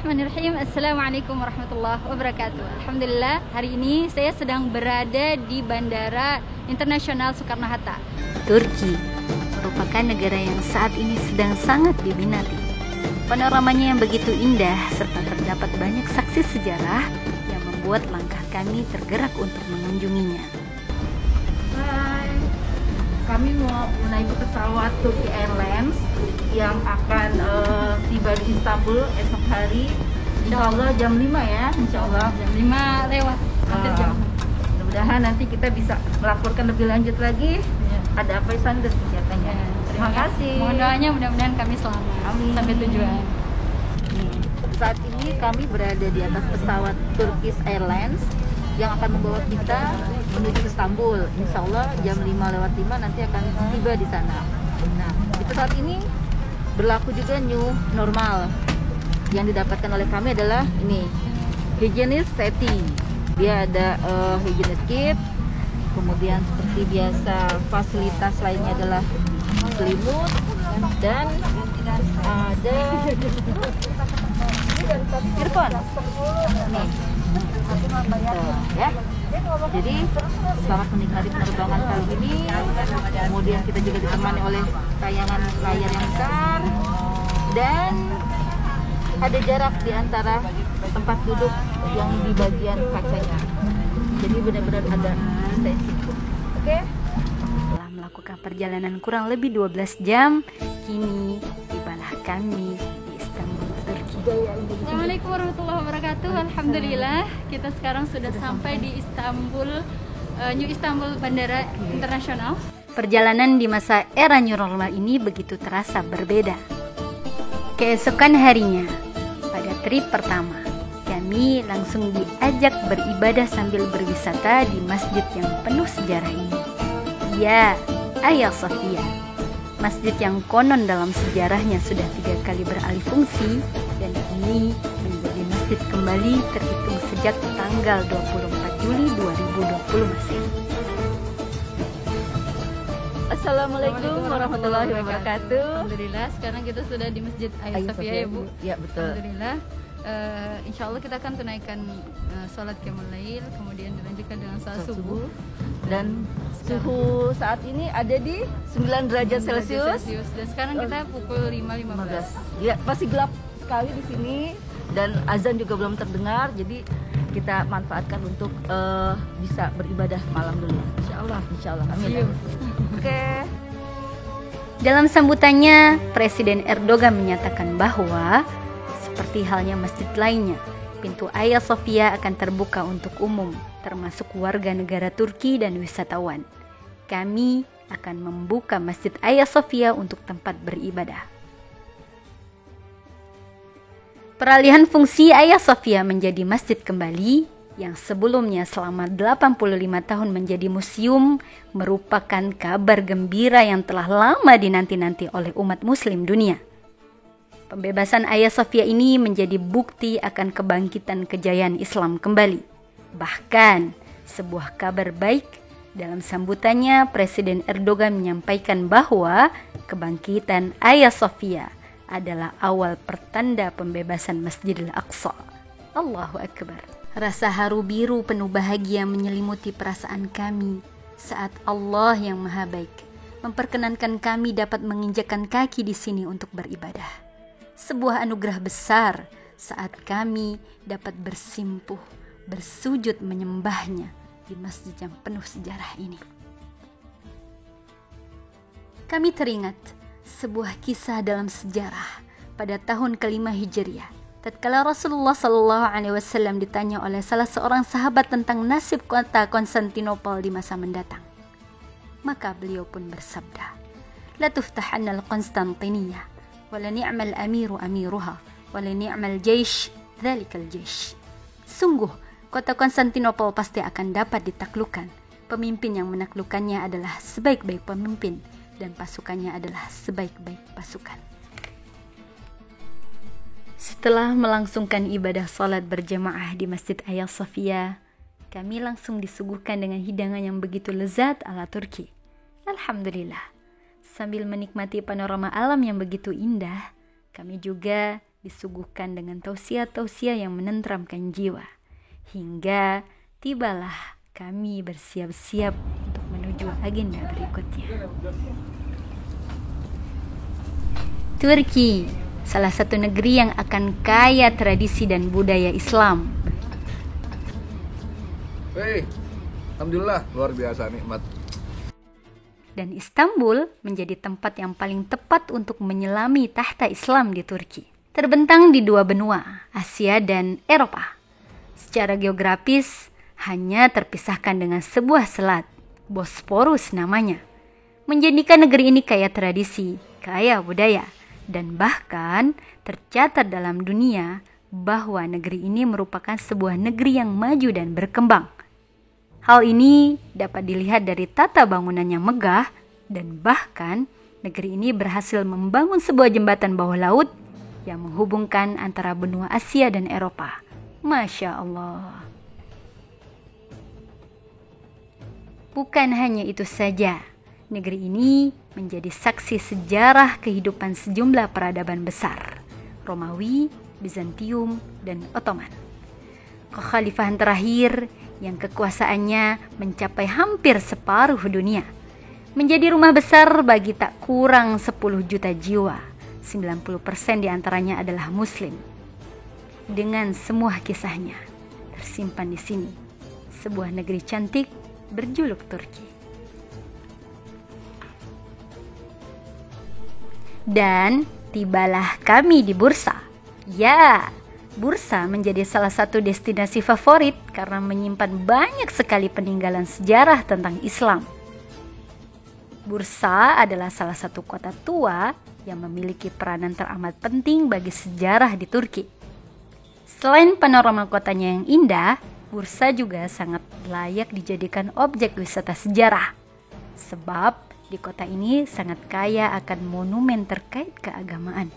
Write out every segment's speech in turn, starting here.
Bismillahirrahmanirrahim. Assalamualaikum warahmatullahi wabarakatuh. Alhamdulillah, hari ini saya sedang berada di Bandara Internasional Soekarno-Hatta. Turki merupakan negara yang saat ini sedang sangat diminati. Panoramanya yang begitu indah serta terdapat banyak saksi sejarah yang membuat langkah kami tergerak untuk mengunjunginya. Hai, kami mau menaiki pesawat Turki Airlines yang akan tiba di Istanbul esok hari, insya Allah jam 5 ya, insya Allah Jam 5 lewat, hampir jam. Mudah-mudahan nanti kita bisa melaporkan lebih lanjut lagi ada apa dan kegiatannya. Terima kasih. Mohon doanya mudah-mudahan kami selamat sampai tujuan. Saat ini kami berada di atas pesawat Turkish Airlines yang akan membawa kita menuju Istanbul. Insya Allah jam 5 lewat 5 nanti akan tiba di sana. Nah, di pesawat ini berlaku juga new normal. Yang didapatkan oleh kami adalah ini, higienis setting. Dia ada higienis kit, kemudian seperti biasa fasilitas lainnya adalah selimut, dan ada earphone. Nih. Ya. Jadi selamat menikmati penerbangan kali ini. Kemudian kita juga ditemani oleh tayangan layar yang besar dan ada jarak di antara tempat duduk yang di bagian kacanya. Jadi benar-benar ada distancing. Oke? Setelah melakukan perjalanan kurang lebih 12 jam, kini tibalah kami di Istanbul, Turki. Assalamualaikum warahmatullahi wabarakatuh. Alhamdulillah, kita sekarang sudah sampai di Istanbul, New Istanbul Bandara Internasional. Perjalanan di masa era new normal ini begitu terasa berbeda. Keesokan harinya, pada trip pertama, kami langsung diajak beribadah sambil berwisata di masjid yang penuh sejarah ini. Ya, Hagia Sophia. Masjid yang konon dalam sejarahnya sudah 3 kali beralih fungsi dan kini menjadi masjid kembali terhitung sejak tanggal 24 Juli 2020 Masehi. Assalamualaikum warahmatullahi wabarakatuh. Alhamdulillah, sekarang kita sudah di Masjid Hagia Sophia ya Bu. Ya, betul. Alhamdulillah. Insya Allah kita akan tunaikan sholat qiyamul lail, kemudian dilanjutkan dengan sholat subuh. Dan suhu saat ini ada di 9 derajat Celcius. Dan sekarang kita pukul 5.15. Ya, masih gelap sekali di sini dan azan juga belum terdengar. Jadi kita manfaatkan untuk bisa beribadah malam dulu. Insya Allah. Amin. Oke. Dalam sambutannya, Presiden Erdogan menyatakan bahwa seperti halnya masjid lainnya, pintu Hagia Sophia akan terbuka untuk umum, termasuk warga negara Turki dan wisatawan. Kami akan membuka Masjid Hagia Sophia untuk tempat beribadah. Peralihan fungsi Hagia Sophia menjadi masjid kembali, yang sebelumnya selama 85 tahun menjadi museum, merupakan kabar gembira yang telah lama dinanti-nanti oleh umat muslim dunia. Pembebasan Hagia Sophia ini menjadi bukti akan kebangkitan kejayaan Islam kembali. Bahkan, sebuah kabar baik, dalam sambutannya Presiden Erdogan menyampaikan bahwa kebangkitan Hagia Sophia adalah awal pertanda pembebasan Masjidil Aqsa. Allahu Akbar. Rasa haru biru penuh bahagia menyelimuti perasaan kami saat Allah yang Maha Baik memperkenankan kami dapat menginjakkan kaki di sini untuk beribadah. Sebuah anugerah besar saat kami dapat bersimpuh, bersujud menyembahnya di masjid yang penuh sejarah ini. Kami teringat sebuah kisah dalam sejarah pada tahun ke-5 Hijriah. Tatkala Rasulullah SAW ditanya oleh salah seorang sahabat tentang nasib kota Konstantinopel di masa mendatang, maka beliau pun bersabda, "La tuftahanna al-Konstantiniyah, wala ni'mal amiru amiruha, wala ni'mal jaysh dzalikal jaysh." Sungguh, kota Konstantinopel pasti akan dapat ditaklukkan. Pemimpin yang menaklukkannya adalah sebaik-baik pemimpin, dan pasukannya adalah sebaik-baik pasukan. Setelah melangsungkan ibadah salat berjamaah di Masjid Hagia Sophia, kami langsung disuguhkan dengan hidangan yang begitu lezat ala Turki. Alhamdulillah, sambil menikmati panorama alam yang begitu indah, kami juga disuguhkan dengan tausiah-tausiah yang menenteramkan jiwa. Hingga tibalah kami bersiap-siap untuk menuju agenda berikutnya. Turki, salah satu negeri yang akan kaya tradisi dan budaya Islam. Alhamdulillah, luar biasa nikmat. Dan Istanbul menjadi tempat yang paling tepat untuk menyelami tahta Islam di Turki. Terbentang di dua benua, Asia dan Eropa. Secara geografis, hanya terpisahkan dengan sebuah selat, Bosporus namanya. Menjadikan negeri ini kaya tradisi, kaya budaya, dan bahkan tercatat dalam dunia bahwa negeri ini merupakan sebuah negeri yang maju dan berkembang. Hal ini dapat dilihat dari tata bangunan yang megah, dan bahkan negeri ini berhasil membangun sebuah jembatan bawah laut yang menghubungkan antara benua Asia dan Eropa. Masya Allah. Bukan hanya itu saja, negeri ini menjadi saksi sejarah kehidupan sejumlah peradaban besar, Romawi, Bizantium, dan Ottoman. Kekhalifahan terakhir yang kekuasaannya mencapai hampir separuh dunia, menjadi rumah besar bagi tak kurang 10 juta jiwa. 90% diantaranya adalah Muslim. Dengan semua kisahnya tersimpan di sini, sebuah negeri cantik berjuluk Turki. Dan tibalah kami di bursa. Ya, bursa menjadi salah satu destinasi favorit karena menyimpan banyak sekali peninggalan sejarah tentang Islam. Bursa adalah salah satu kota tua yang memiliki peranan teramat penting bagi sejarah di Turki. Selain panorama kotanya yang indah, Bursa juga sangat layak dijadikan objek wisata sejarah. Sebab di kota ini sangat kaya akan monumen terkait keagamaan.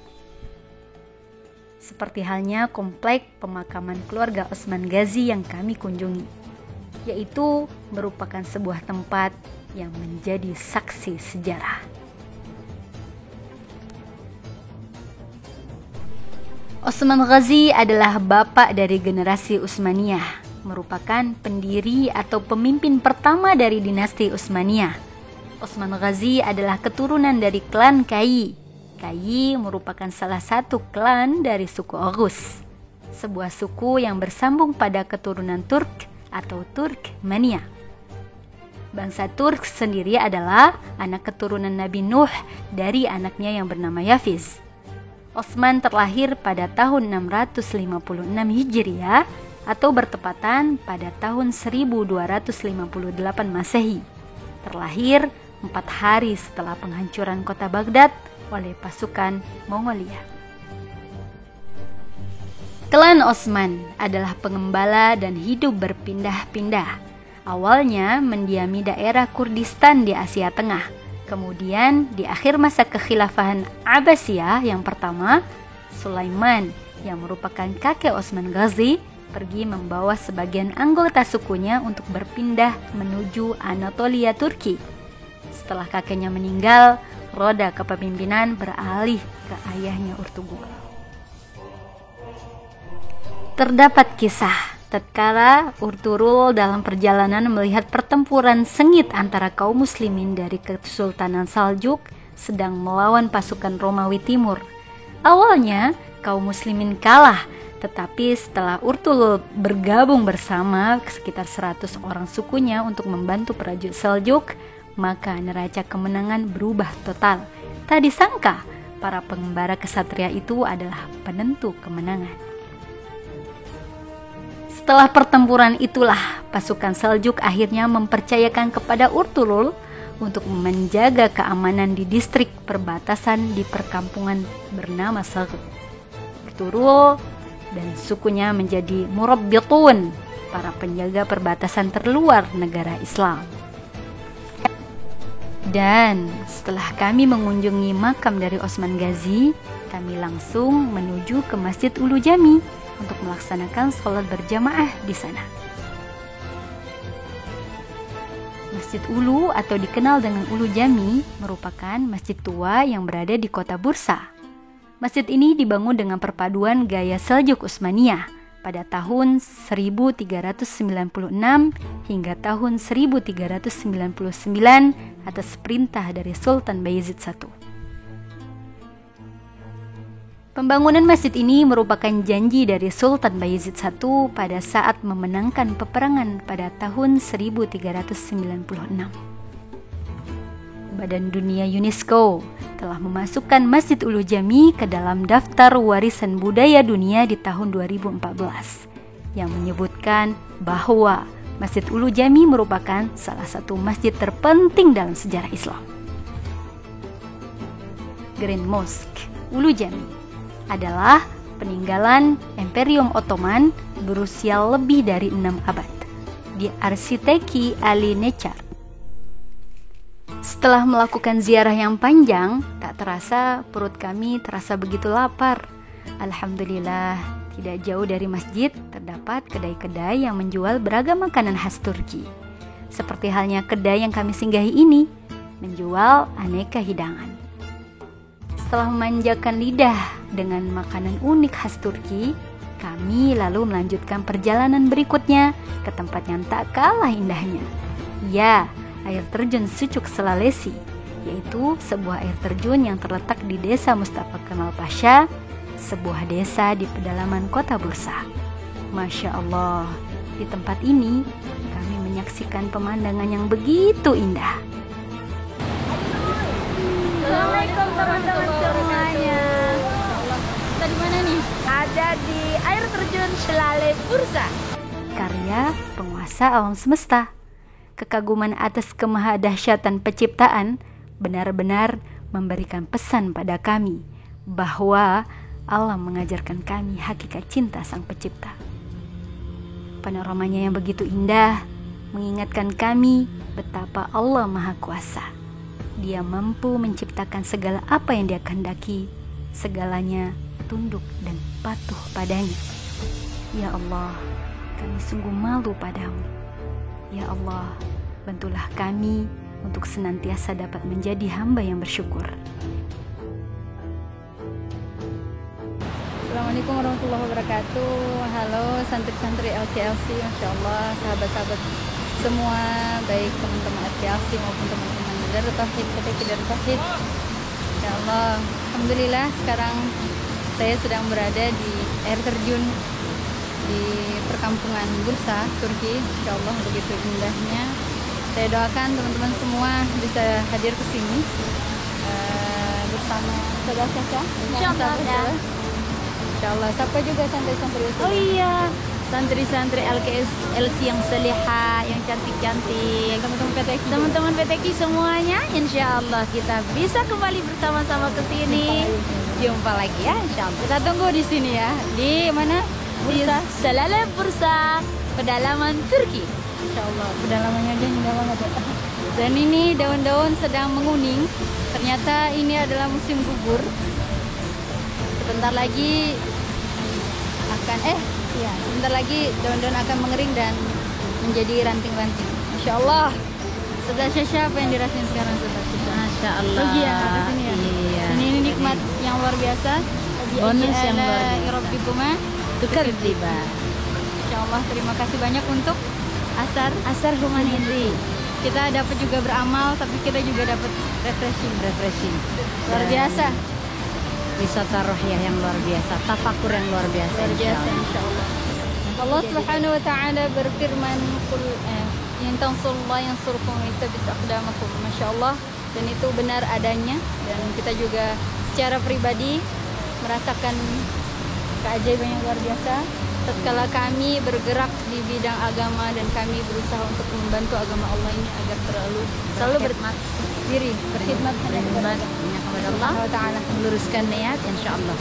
Seperti halnya komplek pemakaman keluarga Osman Ghazi yang kami kunjungi, yaitu merupakan sebuah tempat yang menjadi saksi sejarah. Osman Ghazi adalah bapak dari generasi Utsmaniyah, merupakan pendiri atau pemimpin pertama dari dinasti Utsmaniyah. Osman Ghazi adalah keturunan dari klan Kayi. Kayi merupakan salah satu klan dari suku Oghuz, sebuah suku yang bersambung pada keturunan Turk atau Turkmenia. Bangsa Turk sendiri adalah anak keturunan Nabi Nuh dari anaknya yang bernama Yafiz. Osman terlahir pada tahun 656 Hijriah atau bertepatan pada tahun 1258 Masehi. Terlahir 4 hari setelah penghancuran kota Baghdad oleh pasukan Mongolia. Klan Osman adalah pengembala dan hidup berpindah-pindah. Awalnya mendiami daerah Kurdistan di Asia Tengah. Kemudian di akhir masa kekhilafahan Abbasiyah yang pertama, Sulaiman yang merupakan kakek Osman Ghazi pergi membawa sebagian anggota sukunya untuk berpindah menuju Anatolia, Turki. Setelah kakeknya meninggal, roda kepemimpinan beralih ke ayahnya Urtugul. Terdapat kisah tatkala Urturul dalam perjalanan melihat pertempuran sengit antara kaum muslimin dari Kesultanan Saljuk sedang melawan pasukan Romawi Timur. Awalnya kaum muslimin kalah, tetapi setelah Urturul bergabung bersama sekitar 100 orang sukunya untuk membantu prajurit Saljuk, maka neraca kemenangan berubah total. Tak disangka para pengembara kesatria itu adalah penentu kemenangan. Setelah pertempuran itulah pasukan Saljuk akhirnya mempercayakan kepada Urturul untuk menjaga keamanan di distrik perbatasan di perkampungan bernama Saljuk. Urturul dan sukunya menjadi murabbitun, para penjaga perbatasan terluar negara Islam. Dan setelah kami mengunjungi makam dari Osman Ghazi, kami langsung menuju ke Masjid Ulu Jami untuk melaksanakan sholat berjamaah di sana. Masjid Ulu atau dikenal dengan Ulu Jami merupakan masjid tua yang berada di kota Bursa. Masjid ini dibangun dengan perpaduan gaya Seljuk Utsmaniyah pada tahun 1396 hingga tahun 1399 atas perintah dari Sultan Bayezid I. Pembangunan masjid ini merupakan janji dari Sultan Bayezid I pada saat memenangkan peperangan pada tahun 1396. Badan Dunia UNESCO telah memasukkan Masjid Ulu Jami ke dalam daftar warisan budaya dunia di tahun 2014 yang menyebutkan bahwa Masjid Ulu Jami merupakan salah satu masjid terpenting dalam sejarah Islam. Grand Mosque Ulu Jami adalah peninggalan Imperium Ottoman berusia lebih dari 6 abad. Diarsiteki Ali Necar. Setelah melakukan ziarah yang panjang, tak terasa perut kami terasa begitu lapar. Alhamdulillah, tidak jauh dari masjid terdapat kedai-kedai yang menjual beragam makanan khas Turki. Seperti halnya kedai yang kami singgahi ini, menjual aneka hidangan. Setelah memanjakan lidah dengan makanan unik khas Turki, kami lalu melanjutkan perjalanan berikutnya ke tempat yang tak kalah indahnya. Ya, air terjun Sucuk Selalesi, yaitu sebuah air terjun yang terletak di Desa Mustafa Kemal Pasha, sebuah desa di pedalaman kota Bursa. Masya Allah, di tempat ini kami menyaksikan pemandangan yang begitu indah. Assalamualaikum teman-teman semuanya. Kita di mana nih? Ada di air terjun Selale Bursa. Karya penguasa alam semesta. Kekaguman atas kemahadahsyatan penciptaan benar-benar memberikan pesan pada kami bahwa Allah mengajarkan kami hakikat cinta Sang Pencipta. Panoramanya yang begitu indah mengingatkan kami betapa Allah Maha Kuasa. Dia mampu menciptakan segala apa yang Dia kehendaki, segalanya tunduk dan patuh padanya. Ya Allah, kami sungguh malu padamu. Ya Allah, bantulah kami untuk senantiasa dapat menjadi hamba yang bersyukur. Assalamualaikum warahmatullahi wabarakatuh. Halo santri-santri LKLC, Masya Allah, sahabat-sahabat semua, baik teman-teman LKLC maupun teman-teman Darut Tauhid, PTQ Darut Tauhid. Insya Allah, alhamdulillah sekarang saya sedang berada di air terjun di perkampungan Bursa, Turki. Insya Allah begitu indahnya. Saya doakan teman-teman semua bisa hadir ke sini bersama saudara Caca. Insya Allah ya. Insya Allah. Siapa juga santri-santri itu? Oh iya, santri-santri LKS yang seleha, yang cantik-cantik. Teman-teman PTQ semuanya, insya Allah kita bisa kembali bersama-sama ke sini. Jumpa lagi ya, insya Allah. Kita tunggu di sini ya. Di mana? Bursa, Selale Bursa, pedalaman Turki. Insya Allah. Pedalamannya aja indah banget ya. Dan ini daun-daun sedang menguning. Ternyata ini adalah musim gugur. Sebentar lagi akan sebentar lagi daun-daun akan mengering dan menjadi ranting-ranting. Insya Allah. Sebelah Syasha apa yang dirasain sekarang sebelah Syasha? Masya Allah. Rugi ya ke sini ya. Iya. Ini nikmat yang luar biasa. Bonus yang luar biasa. Rabbikuma Tukar tiba. Insya Allah, terima kasih banyak untuk Asar Humanity. Kita dapat juga beramal, tapi kita juga dapat refreshing. Luar biasa. Wisata rohiyah yang luar biasa, tafakur yang luar biasa. Luar biasa, insya Allah. Allah Subhanahu wa Ta'ala berfirman, "In tansurullah yansurkum wa yuthabbit aqdamakum." Masya Allah, dan itu benar adanya, dan kita juga secara pribadi merasakan keajaiban yang luar biasa tatkala kami bergerak di bidang agama dan kami berusaha untuk membantu agama Allah ini agar selalu berkhidmat diri, berkhidmat hanya kepada Allah Ta'ala, meluruskan niat, insya Allah.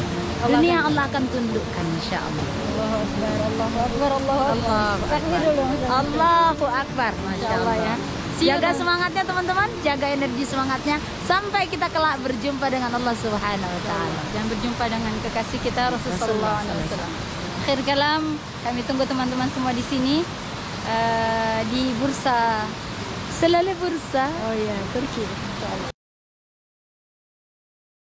Dunia Allah akan tundukkan, insya Allah. Allahu Akbar, Allahu Akbar, Allahu Akbar. Takbir dulu, Mas. Allahu Akbar, masya Allah ya. See you Jaga then. semangatnya teman-teman, jaga energi semangatnya sampai kita kelak berjumpa dengan Allah Subhanahu wa Ta'ala. Dan berjumpa dengan kekasih kita Rasulullah SAW. Akhir kalam, kami tunggu teman-teman semua di sini di Bursa. Selale Bursa. Oh iya, Turki. Insya Allah.